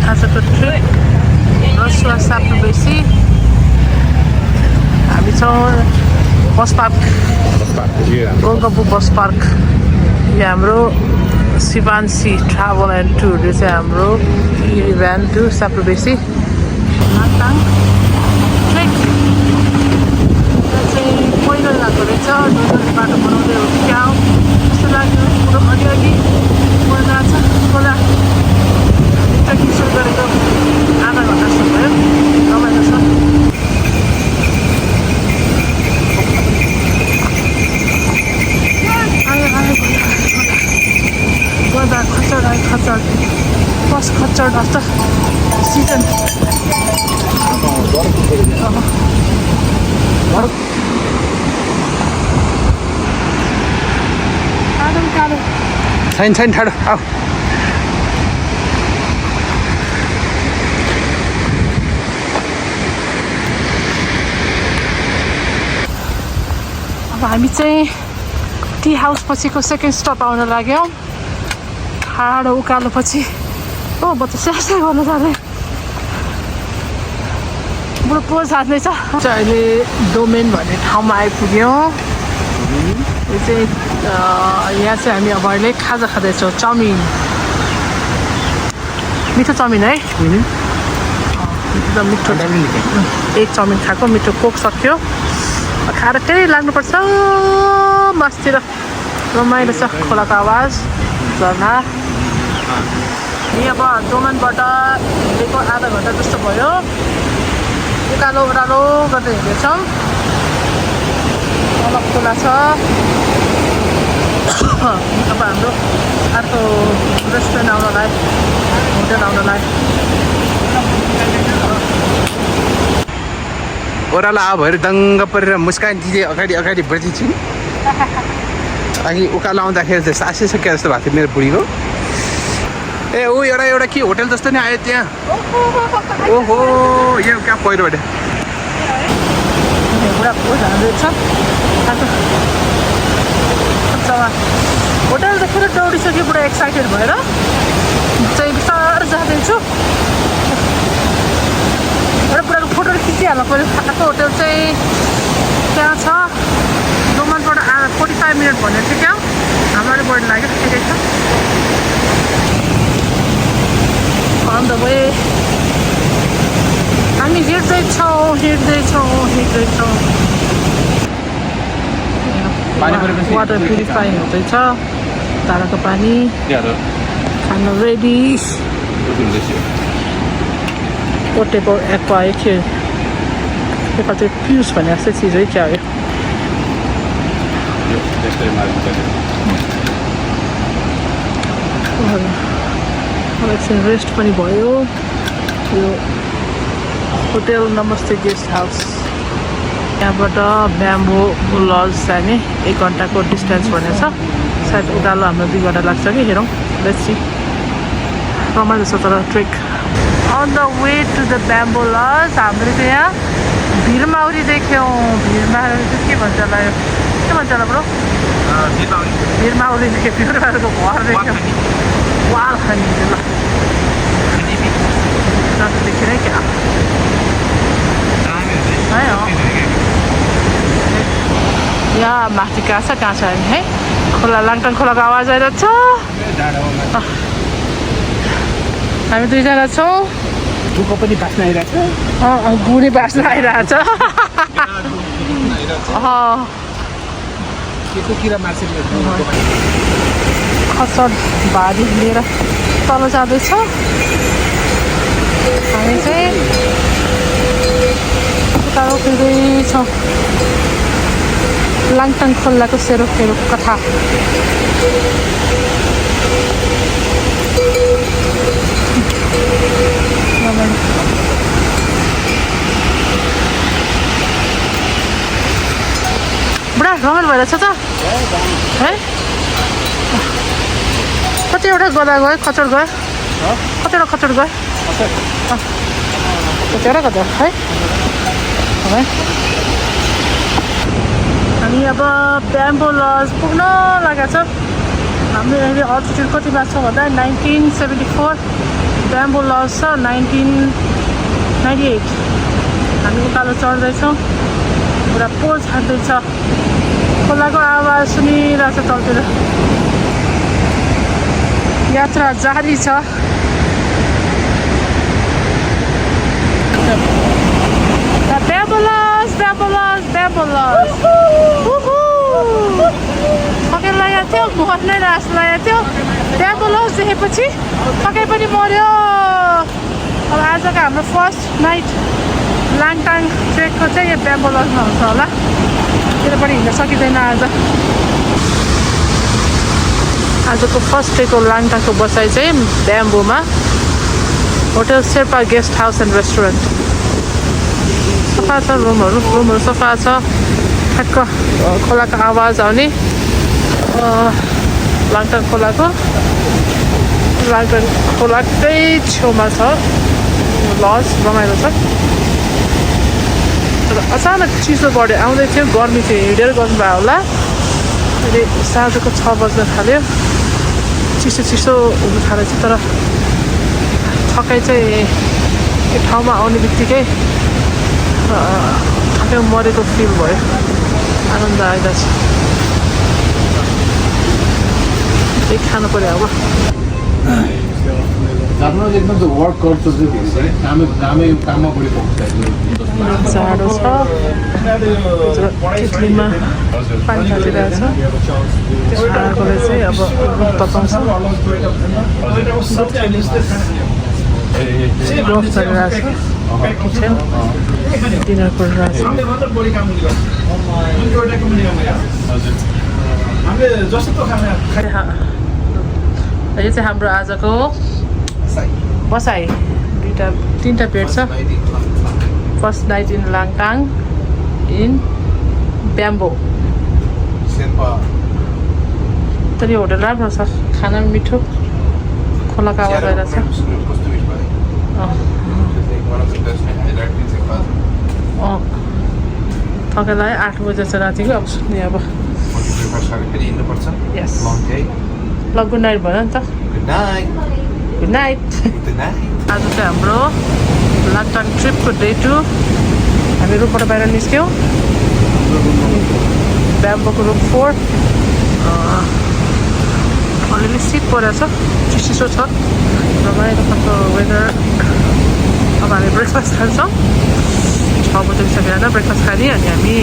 आजको ट्रिप रसुवा साप्रोबेसी हामी छौँ बस पार्क गोलगप्पू बस पार्क यो हाम्रो शिवान्सी ट्राभल एन्ड टुर यो चाहिँ हाम्रो भ्यान टु साप्रोबेसी लाङटाङ ट्रेक चाहिँ पहिरो गएको रहेछ डोजरले बाटो बनाउँदै हो क्या हो जस्तो लाग्यो पुरो अलिअलि पहिला छ खोला ट्रेकिङ सुरु गरेको आधा घन्टा जस्तो भयो रमाइलो छ गर्दा खच्चड आयो खच्चड बस खच्चड जस्तो सिजन छैन ठाडो आऊ अब हामी चाहिँ टी हाउस पछिको सेकेन्ड स्टप आउन लाग्यौँ ठाडो उकालो पछि ओ बच्चा स्यास्या गर्न जाने बुढो पोज हान्दैछ अहिले डोमेन भन्ने ठाउँमा आइपुग्यौँ यो चाहिँ यहाँ चाहिँ हामी अब अहिले खाजा खाँदैछौँ चाउमिन मिठो चाउमिन है एकदम मिठो एक चाउमिन खाएको मिठो कोक सक्यो खाएर त्यही लाग्नुपर्छ मस्तिर रमाइलो छ खोलाको आवाज झर्ना अब डोमेनबाट हिँडेको आधा घन्टा जस्तो भयो उकालो ओह्रालो गर्दै हिँड्दैछौँ तल खोला छ अब हाम्रो अर्को रेस्टुरेन्ट आउनलाई होटल आउनलाई ओह्रालो आ भएर दङ्ग परेर मुस्कान दिदी अगाडि अगाडि बढ्दै छिन् अघि उकालो आउँदाखेरि चाहिँ सासिसक्यो जस्तो भएको थियो मेरो बुढीको ए ऊ एउटा के होटल जस्तो नि आयो त्यहाँ ओहो यो कहाँ पहिरोबाट होटल देखेर दौडिसक्यो पुरा एक्साइटेड भएर चाहिँ बिस्तारै जाँदैछु एउटा पुराको फोटो खिचिहाल्नु पऱ्यो खाएको होटल चाहिँ त्यहाँ छ डोमनबाट 45 मिनट भनेको थियो क्या हाम्रो बढी लाग्यो ठिकै छ अन्त भए हामी हिँड्दैछौँ वाटर प्युरिफाई हुँदैछ ताराको पानी खानु रेडी पोटेबल एक्वा एकखेल नेपाल चाहिँ पियुस भन्ने जस्तै चिज है क्या हो एकछिन रेस्ट पनि भयो यो होटल नमस्ते गेस्ट हाउस यहाँबाट ब्याम्बो लज जाने 1 घन्टाको डिस्टेन्स भनेको छ सायद उकालो हाम्रो 2 घन्टा लाग्छ कि हेरौँ लेट्स सी रमाइलो छ तर trek on the way to the Bamboo lodge हामीले चाहिँ यहाँ भिरमाउरी देख्यौँ भिरमाउरी चाहिँ के भन्छ होला यो के भन्छ होला ब्रो भिरमाउरी देख्यो भिरमाउरीको घर देख्यौँ वाल खाने ल देखिने क्या है यहाँ माथि कहाँ छ हामी है खोला लाङटाङ खोलाको आवाज आइरहेको छ हामी दुईजना छौँ दुःख पनि बाँच्न आइरहेको गुडी बाँच्न आइरहेछ खचड भारी लिएर तल जाँदैछ हामी चाहिँ उकालो फिर्दैछौँ लाङटाङ खोलाको सेरोफेरो कथा बुढा रमाइलो भइरहेछ त है कतिवटा गदा गयो खचड गयो कतिवटा खचड गयो कतिवटा है हामी अब ब्याम्बो लज पुग्न लागेको छ हाम्रो अहिले अल्टिट्युड कति भएको छ भन्दा 1974 ब्याम्बो लज छ 1998 हामी उकालो चढ्दैछौँ पुरा पोल छाड्दैछ खोलाको आवाज सुनिरहेछ तलतिर यात्रा जारी छ पक्कै लागेको थियो घर नै रास लागेको थियो ब्याम्बो लज देखेपछि पक्कै पनि मर्यो अब आजको हाम्रो फर्स्ट नाइट लाङटाङ ट्रेकको चाहिँ यो ब्याम्बो लजमा हुन्छ होलातिर पनि हिँड्न सकिँदैन आजको फर्स्ट डेको लाङटाङको बसाइ चाहिँ ब्याम्बोमा hotel Sherpa guest house and restaurant सफा छ रुमहरू सफा छ ठ्याक्क खोलाको आवाज आउने लाङटाङ खोलाकै छेउमा छ लज रमाइलो छ तर अचानक चिसो बढ्यो आउँदै थियो गर्मी थियो हिँडेर गर्नुभयो होला अहिले साँझको 6 बज्न थाल्यो चिसो हुनु थालेछ तर थकाइ चाहिँ यो ठाउँमा आउने बित्तिकै थकाइ मरेको फिल भयो आनन्द आइरहेछ केही खानु पर्यो अब जाडो छ केटलीमा पानी खाइदिरहेछ त्यस खानाकोले चाहिँ अब तताउँछ गफ चलिरहेछ किचन डिनर गरिरहेछ यो चाहिँ हाम्रो आजको बसाइ 3टा बेड छ first night in Langtang in bamboo तर यो होटल राम्रो छ खाना मिठो खोलाको आवाज आइरहेछ थकाइलाई 8 बजे चाहिँ रातिको अब सुत्ने अब यस ल गुड नाइट भयो नि त गुड नाइट आज चाहिँ हाम्रो लाङटाङ ट्रिपको डे 2 हामी रुमबाट बाहिर निस्क्यौँ ब्याम्बोको रुम 4 अलिअलि शीत परेको छ चिसो छ रमाइलो खालको वेदर अब हामी ब्रेकफास्ट खान्छौँ 6 बजिसकेर ब्रेकफास्ट खाने अनि हामी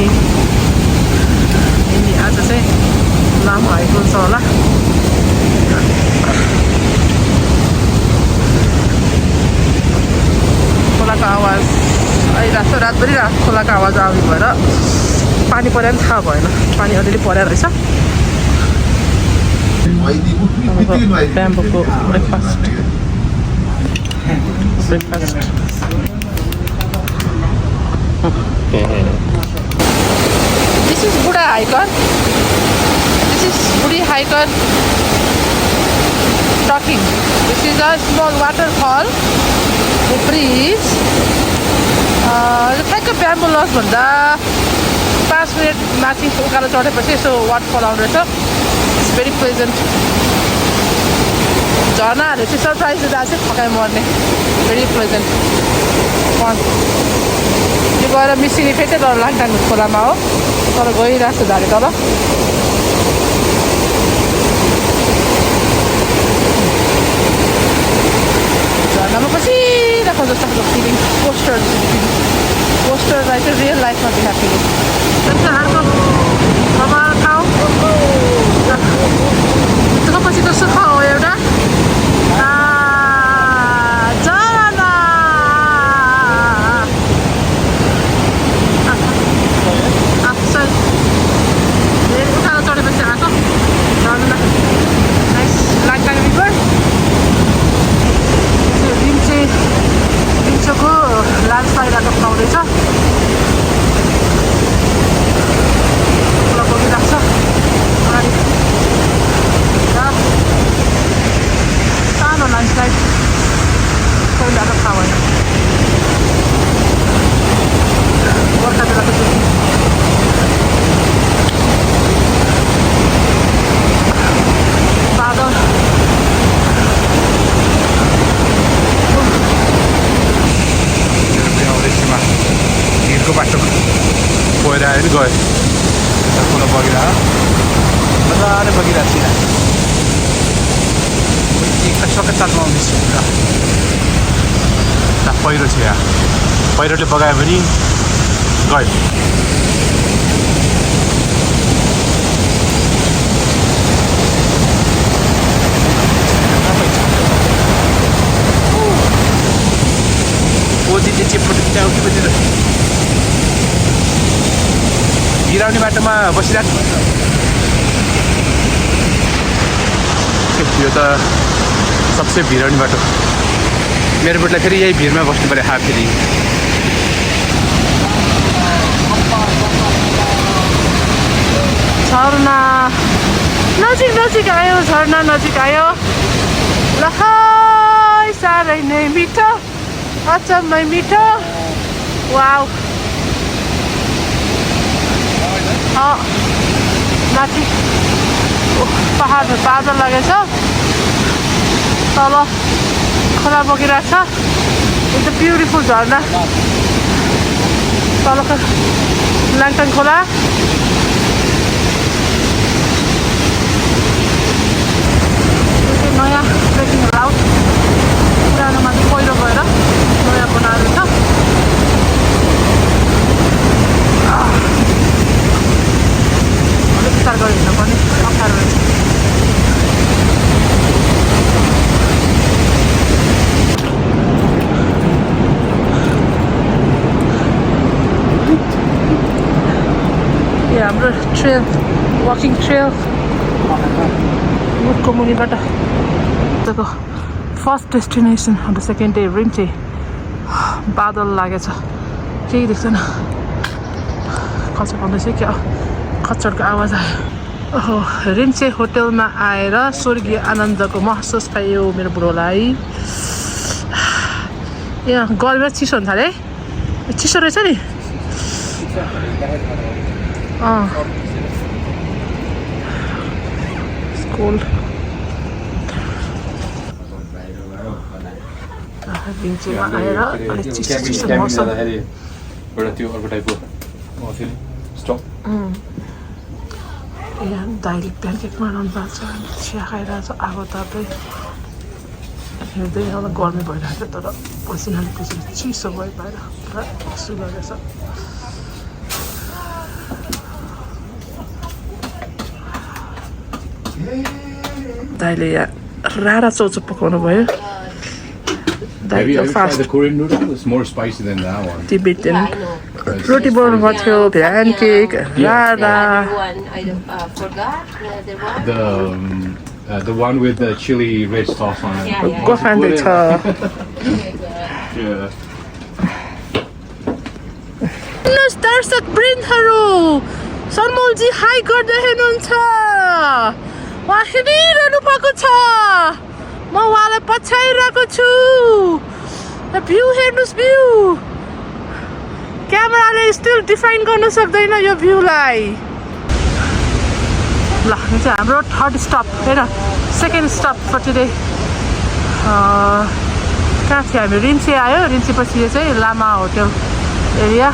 आज चाहिँ लामो हाइक हुन्छ होला खोलाको आवाज आइरहेको छ रातभरि खोलाको आवाज आउने भएर पानी परेर पनि थाहा भएन पानी अलिअलि परेर रहेछ ब्याम्बोको breakfast This is Buddha Hiker. This is Buddhi Hiker talking. This is a small waterfall. The breeze. ठ्याक्क ब्याम्बो लज भन्दा 5 मिनट माथि उकालो चढेपछि यसो वाटरफल आउँदैछ इट्स भेरी प्लेजेन्ट झर्नाहरू चाहिँ सरप्राइज दिँदा चाहिँ थकाइ मर्ने भेरी प्लेजेन्ट यो गएर मिसिनी फेरि लाङटाङ खोलामा हो तर गइरहेको छ झाडी तल झर्नामा बसिरहेको जस्तो खालको फिलिङ पोस्टरलाई चाहिँ रियल लाइफमा देखाएको फिलिङ त्यस्तो खालको कमाल ठाउँ पछिको सुख हो एउटा लाल साइडाको पाउँदैछ खोला बगिरहेको छ हामी गयो खोला बगिरहेको मजाले बगिरहेको सिधा एकपटक चालमा आउँदैछु ल पहिरो छ यहाँ पहिरोले बगायो भने गयो बिराउने बाटोमा बसिरहेको यो त सबसे भिराउने बाटो मेरो बुटलाई फेरि यही भिडमा बस्नु पऱ्यो फेरि झरना नजिक नजिक आयो झरना नजिक आयो ल साह्रै नै मिठो अचम्मै मिठो वाउ माथि पहाडमा बादल लागेछ तल खोला बगिरहेछ एकदम ब्युटिफुल झरना तलको लाङटाङ खोला नयाँ ट्रेकिङ राउट पुरानोमा चाहिँ पहिरो गएर नयाँ बनाएर छ अलिक विचार गरेर हिँड्नु पनि अप्ठ्यारो रहेछ हाम्रो ट्रेल वाकिङ ट्रेल रुखको मुनिबाट फर्स्ट डेस्टिनेसन अन्त सेकेन्ड डे रिम्चे बादल लागेछ केही देख्दैन खचर आउँदैछ क्या खच्चडको आवाज आयो ओहो रिम्चे होटलमा आएर स्वर्गीय आनन्दको महसुस पायो मेरो बुढोलाई यहाँ गर्मीमा चिसो हुन्छ अरे चिसो रहेछ नि स्कुल रिम्चेमा आएर अलिक चिसो चिसो मौसम यहाँ दाइले प्यानकेक बनाउनु भएको छ चिया खाइरहेको छ आगो ताप्दै हिँड्दै अब गर्मी भइरहेको थियो तर पसिनाले पछि चिसो भयो बाहिर पुरा चिसो गरेछ दाइले यहाँ रारा चौचो पकाउनु भयो Have you ever tried the Korean noodle? It's more spicy than that one. Tibetan roti बनाउनु भएको थियो प्यानकेक रारा forgot The one with the chili red sauce on it. गफान्दैछ Yeah. दर्शक वृन्दहरू सरमोलजी हाई गर्दै हुनुहुन्छ उहाँ हिँडिरहनु भएको छ म उहाँलाई पछ्याइरहेको छु भ्यू हेर्नुहोस् भ्यू क्यामेराले स्टिल डिफाइन गर्न सक्दैन यो भ्यूलाई ल यो चाहिँ हाम्रो थर्ड स्टप होइन सेकेन्ड स्टप फर टुडे कहाँ थियो हामी रिम्चे आयो रिम्चेपछि यो चाहिँ लामा hotel area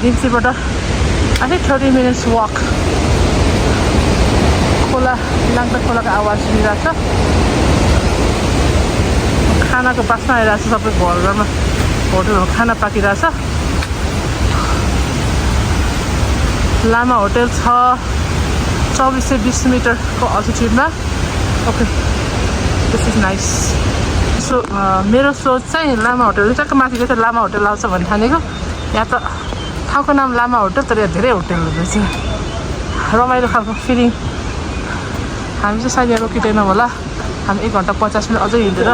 रिम्चेबाट I think 30 minutes walk खोला लाङटाङ खोलाको आवाज सुनिरहेको छ खानाको बास्ना आइरहेको छ सबै घर घरमा होटलमा खाना पाकिरहेछ लामा होटल छ 24 से 20 मिटरको अल्टिट्युडमा okay this is nice so मेरो सोच चाहिँ लामा होटल चाहिँ माथि चाहिँ लामा होटल आउँछ भन्ने ठानेको यहाँ त ठाउँको नाम लामा होटल तर यहाँ धेरै होटलहरू रहेछ रमाइलो खालको फिलिङ हामी चाहिँ साइड यहाँ रोकिँदैनौँ होला हामी 1 घन्टा 50 मिनट अझै हिँडेर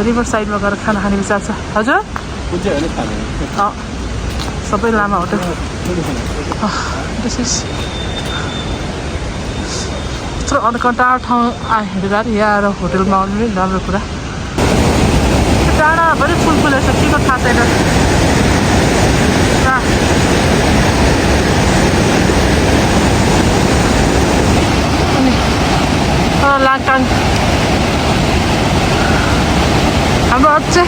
रिभर साइडमा गएर खाना खाने विचार छ हजुर सबै लामा होटल यत्रो अन्कन्टा ठाउँ हिँडेर यहाँ आएर होटलमा आउनु पनि राम्रो कुरा डाँडाभरि फुल फुलेछ के को थाहा छैन लाङटाङ हाम्रो अझै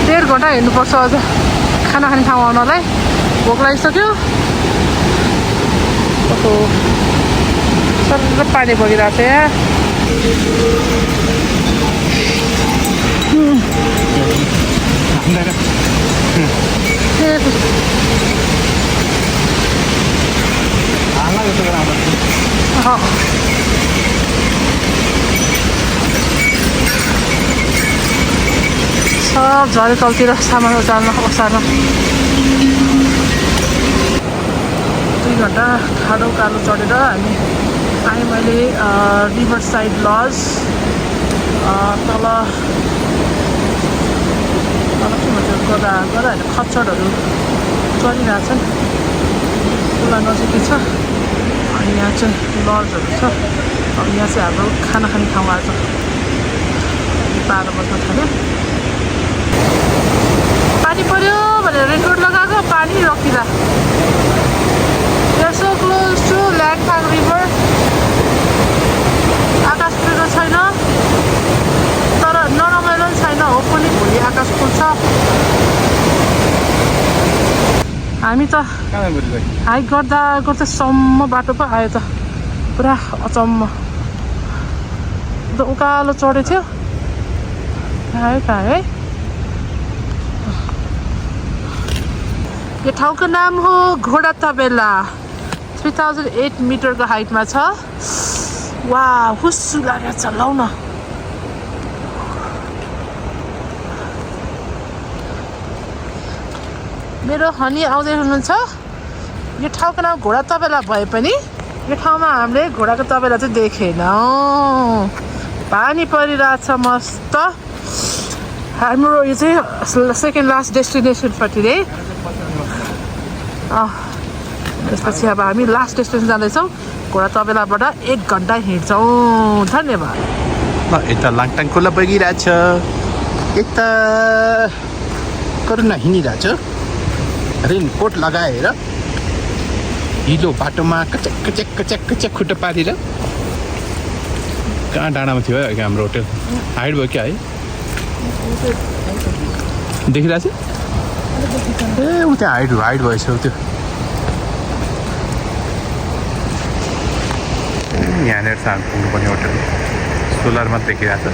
1.5 घन्टा हिँड्नुपर्छ अझ खाना खाने ठाउँ आउनलाई भोक लागिसक्यो कस्तो सर पानी बगिरहेको छ यहाँ सब झरे तलतिर सामान उचाल्न ओसार्न 2 घन्टा खाडो कालो चढेर हामी आयौँ अहिले रिभर साइड लज तल के भन्छ गदा होइन खच्चडहरू चलिरहेछन् खोला नजिकै छ अनि यहाँ चाहिँ लजहरू छ अब यहाँ चाहिँ हाम्रो खाना खाने ठाउँ आज 12 बज्न थाल्यो पानी पर्यो भनेर रेनकोट लगाएको पानी रोकिँदा so close to Langtang River आकाश खुलेको छैन तर नरमाइलो छैन होपफुली भोलि आकाश खुल्छ हामी त हाइक गर्दा गर्दा सम्म बाटो पो आयो त पुरा अचम्म उकालो चढेको थियो आयो कहाँ है यो ठाउँको नाम हो घोडा तबेला 3008 मिटरको हाइटमा छ वा हुस्सु लागेको छ लौ न मेरो हनी आउँदै हुनुहुन्छ यो ठाउँको नाम घोडा तबेला भए पनि यो ठाउँमा हामीले घोडाको तबेला चाहिँ देखेनौँ पानी परिरहेछ मस्त हाम्रो यो चाहिँ सेकेन्ड लास्ट डेस्टिनेसन पट्टि रे त्यसपछि अब हामी लास्ट डेस्टिनेसन जाँदैछौँ घोडा तबेलाबाट 1 घन्टा हिँड्छौँ धन्यवाद यता लाङटाङ खोला बगिरहेछ यता करुणा हिँडिरहेछ रेनकोट लगाएर हिलो बाटोमा कच्याक कच्याक कच्याक कच्याक खुट्टा पारेर कहाँ डाँडामा थियो है हाम्रो होटल हाइड भयो क्या है देखिरहेछ ए ऊ त्यहाँ हाइड भएछ त्यो यहाँनिर छ हामी पुग्नुपर्ने होटल सोलरमा देखिरहेको छ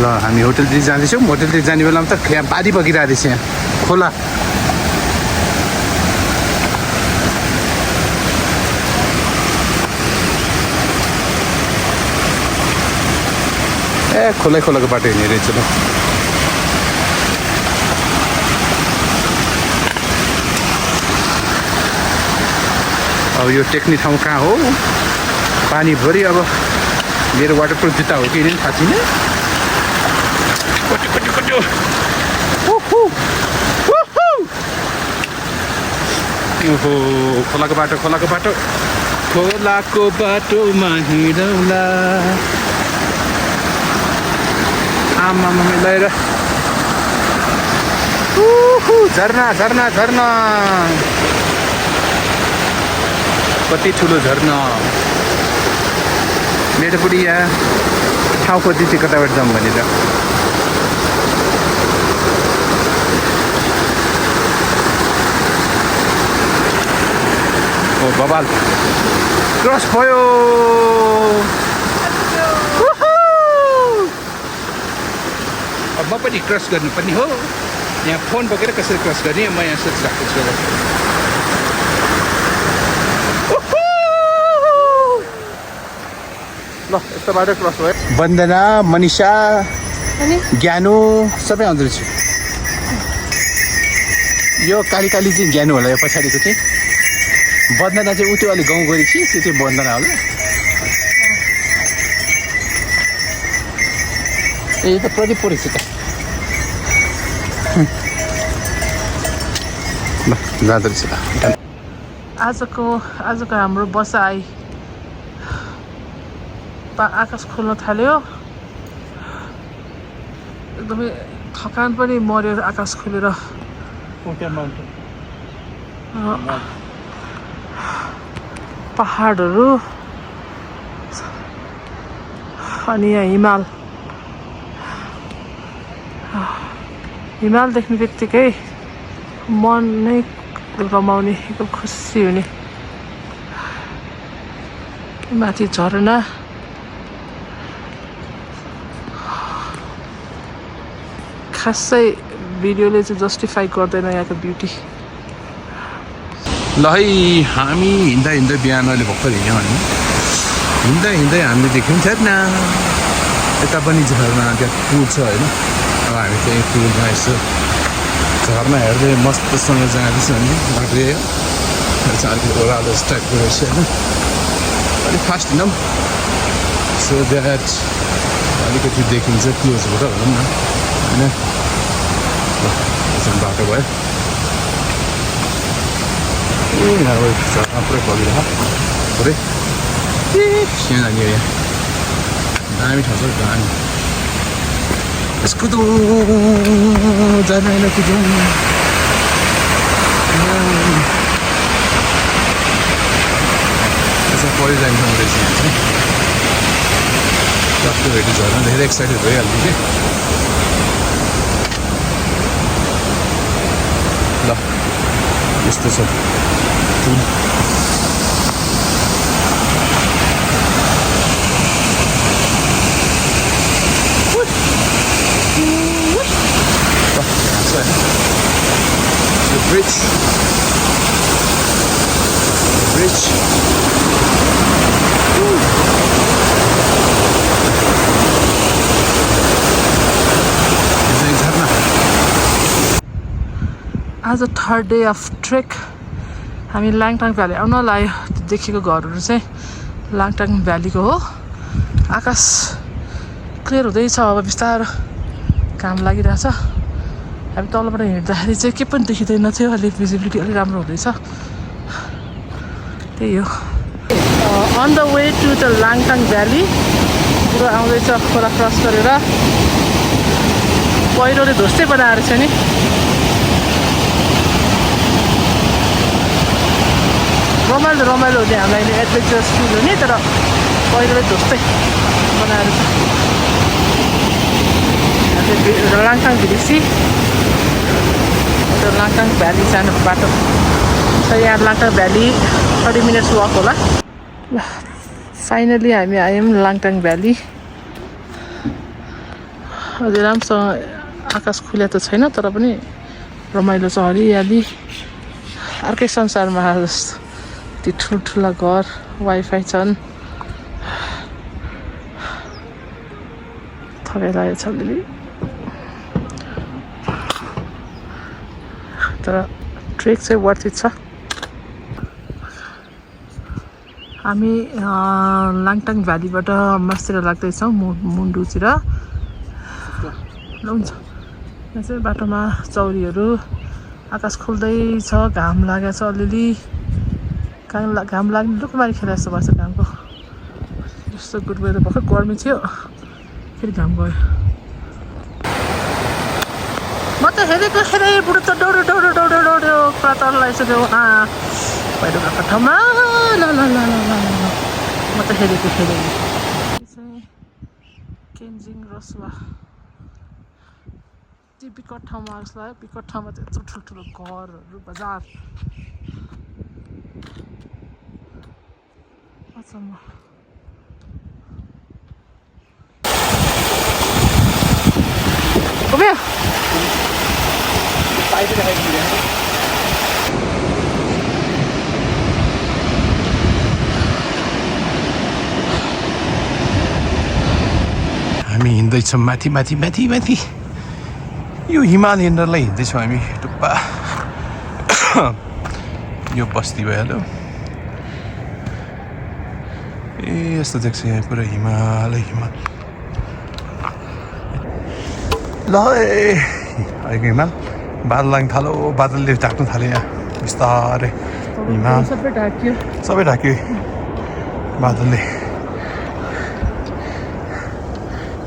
ल हामी होटलतिर जाँदैछौँ होटलतिर जाने बेलामा त यहाँ पानी बगिरहेको रहेछ यहाँ खोला ए खोलाको बाटो हिँड्ने रहेछ ल अब यो टेक्ने ठाउँ कहाँ हो पानीभरि अब मेरो वाटरप्रुफ जुत्ता हो कि नि थाहा छैन ओहो खोलाको बाटोमा हिँडौँला आमा मिलाएर झर्ना कति ठुलो झर्ना मेरो पनि यहाँ ठाउँ खोजी चाहिँ कताबाट जाउँ भनेर ओ बबाल क्रस भयो अब म पनि क्रस गर्नुपर्ने हो यहाँ फोन बोकेर कसरी क्रस गर्ने म यहाँ सोचिरहेको छु ल यस्तो बाटो क्रस भयो वन्दना मनिषा ज्ञानु सबै आउँदो रहेछ यो काली चाहिँ ज्ञानु होला यो पछाडिको चाहिँ वन्दना चाहिँ उ त्यो अलिक गाउँ गरी थियो त्यो चाहिँ वन्दना होला ए यो त प्रदीप पो रहेछ त ल जाँदो रहेछ आजको हाम्रो बसाइ आकाश खोल्न थाल्यो एकदमै थकान पनि मर्यो आकाश खोलेर पहाडहरू अनि यहाँ हिमाल देख्ने बित्तिकै मन नै रमाउने एकदम खुसी हुने माथि झरना खासै भिडियोले चाहिँ जस्टिफाई गर्दैन यहाँको ब्युटी ल है हामी हिँड्दा हिँड्दै बिहान अहिले भर्खर हिँड्यौँ हामी हिँड्दै हिँड्दै हामीले देख्यौँ थिएन यता पनि झरना त्यहाँ पुल छ होइन अब हामी त्यही पुलमा यसो झरना हेर्दै मस्तसँग जाँदैछ भने बाटो अलिक ओह्रालो टाइपको रहेछ होइन अलिक फास्ट हिँडौँ सो द्याट अलिकति देखिन्छ क्लोजबाट भनौँ न होइन बाटो भयो यहाँ झरना पुरै बगिरहेको पुरै सिँह लाग्यो यहाँ दामी ठाउँ छ दामी कुदौँ जाँदैन कुदौँ यसो परिरहन्छ रहेछ यहाँ चाहिँ टक्क भेटी झर्न धेरै एक्साइटेड भइहाल्यो कि ल यस्तो छ पुल The bridge. आज थर्ड डे अफ ट्रेक हामी लाङटाङ भ्याली आउन लाग्यो देखेको घरहरू चाहिँ लाङटाङ भ्यालीको हो आकाश क्लियर हुँदैछ अब बिस्तारो काम लागिरहेछ हामी तलबाट हिँड्दाखेरि चाहिँ के पनि देखिँदैन थियो अलिक भिजिबिलिटी अलिक राम्रो हुँदैछ त्यही हो on the way to the Langtang valley पुरो आउँदैछ खोला क्रस गरेर पहिरोले ध्वस्तै बनाएर छ नि रमाइलो रमाइलो हुने हामीलाई एडभेन्चरस फिल हुने तर पहिरोले ध्वस्तै बनाएर छ लाङटाङ भिलेसी लाङटाङ भ्याली जानु बाटो छ यहाँ लाङटाङ भ्याली 30 मिनट्स वाक होला फाइनली हामी आयौँ लाङटाङ भ्याली अझै राम्रोसँग आकाश खुल्या त छैन तर पनि रमाइलो छ हरियाली अर्कै संसारमा जस्तो ती ठुल्ठुला घर वाइफाई छन् थकाइ लागेको छ अलिअलि तर ट्रेक चाहिँ वर्थ इट छ हामी लाङटाङ भ्यालीबाट मस्तिर लाग्दैछौँ मुन्डुतिर हुन्छ यहाँ चाहिँ बाटोमा चौरीहरू आकाश खुल्दैछ घाम लागेको छ अलिअलि घाम लाग्ने लुकमारी खेला जस्तो भएको छ घामको जस्तो गुड वेदर भर्खर गर्मी थियो फेरि घाम गयो म त हेरेको हेरेँ बुढो त डौडो डौडो डौडो डौडो पुरा तल लगाइसक्यो पहिरो गएको ठाउँमा ल ल ल ल ल म त हेरेको हेरेँ चाहिँ केन्जिङ रसुवा त्यो विकट ठाउँमा जस्तो लाग्यो विकट ठाउँमा त यत्रो ठुल्ठुलो घरहरू बजार अचम्म Kom her! हामी हिँड्दैछौँ माथि माथि माथि माथि यो हिमालयनलाई हिँड्दैछौँ हामी टुप्पा यो बस्ती भइहाल्यो ए यस्तो देख्छ यहाँ पुरा हिमालय ल अहिलेको हिमाल बादल लाग्न थालो बादलले ढाक्नु थाल्यो यहाँ बिस्तारै हिमाल सबै ढाक्यो बादलले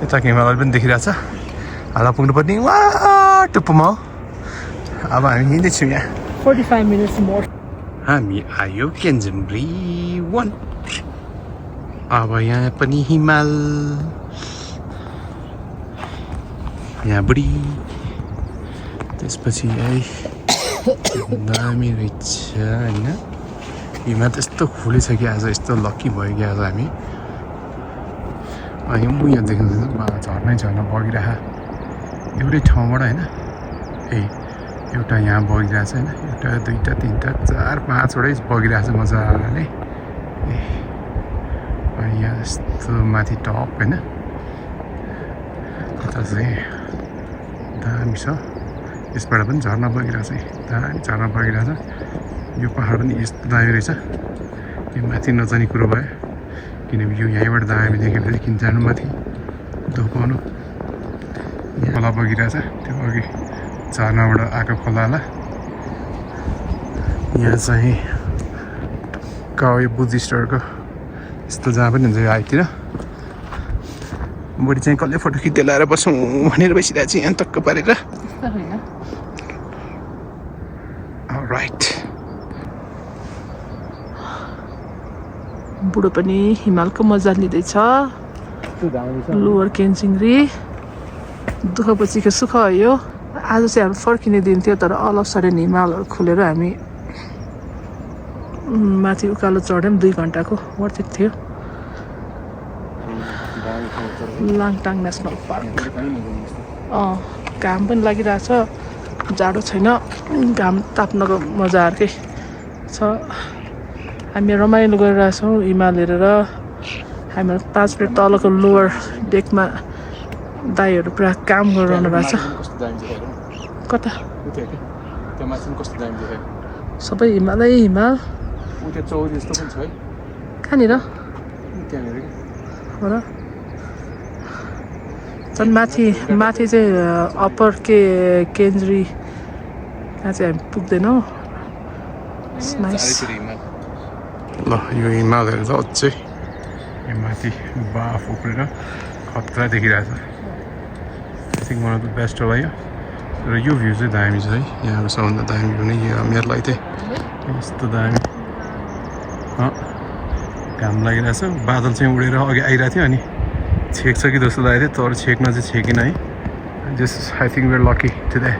यताको हिमालय पनि देखिरहेछ हाला पुग्नुपर्ने वा टुप्पोमा अब हामी हिँड्दैछौँ यहाँ 45 minutes more. हामी आयो केन्जनब्री 1 अब यहाँ पनि हिमाल यहाँ बुढी त्यसपछि है दामी रहेछ होइन हिमा त्यस्तो खुलै छ कि आज यस्तो लक्की भयो कि आज हामी अनि म यहाँ देख्नु झर्नै झर्न बगिरह एउटै ठाउँबाट होइन एउटा यहाँ बगिरहेछ होइन एउटा दुईवटा तिनवटा चार पाँचवटै बगिरहेछ मजाले अनि यहाँ यस्तो माथि टप होइन यता चाहिँ दामी छ यसबाट पनि झर्ना बगिरहेछ दामी झर्ना बगिरहेछ यो पहाड पनि यस्तो दामी रहेछ यो माथि नजाने कुरो भयो किनभने यो यहीँबाट दामी देखेपछि किन जानु माथि धोपाउनु खोला बगिरहेछ त्यो अघि झर्नाबाट आएको खोलाला यहाँ चाहिँ कावे बुद्धिस्टहरूको यस्तो जहाँ पनि हुन्छ यो हाइटतिर बुढी चाहिँ कसले फोटो खिच्दै लाएर बसौँ भनेर बसिरहेको छु यहाँ टक्क पारेर राइट बुढो पनि हिमालको मजा लिँदैछ लोवर केन्सिङरी दुःखपछिको सुख हो यो आज चाहिँ हामी फर्किने दिन थियो तर अल अफ सडन हिमालहरू खुलेर हामी माथि उकालो चढ्यौँ 2 घन्टाको वर्थ इट थियो लाङटाङ नेसनल पार्क घाम पनि लागिरहेछ जाडो छैन घाम ताप्नको मजा अर्कै छ हामी रमाइलो गरिरहेछौँ हिमाल हेरेर हामी 5 मिनट तलको लोवर डेकमा दाइहरू पुरा काम गरिरहनु भएको छ कता सबै हिमालै हिमाल कहाँनिर हो र झन् माथि चाहिँ अप्पर केन्जरी त्यहाँ चाहिँ हामी पुग्दैनौँ ल यो हिमालहरू त अझै यो माथि बाफ उक्रेर खतरा देखिरहेछ I think one of the best होला यो र यो भ्यू चाहिँ दामी छ है यहाँको सबभन्दा दामी भ्यू नै यो मेरो लागि चाहिँ यस्तो दामी घाम लागिरहेछ बादल चाहिँ उडेर अघि आइरहेको थियो अनि छेक्छ कि जस्तो लागेको थियो तर छेक्न चाहिँ छेकेन है just I think we're lucky today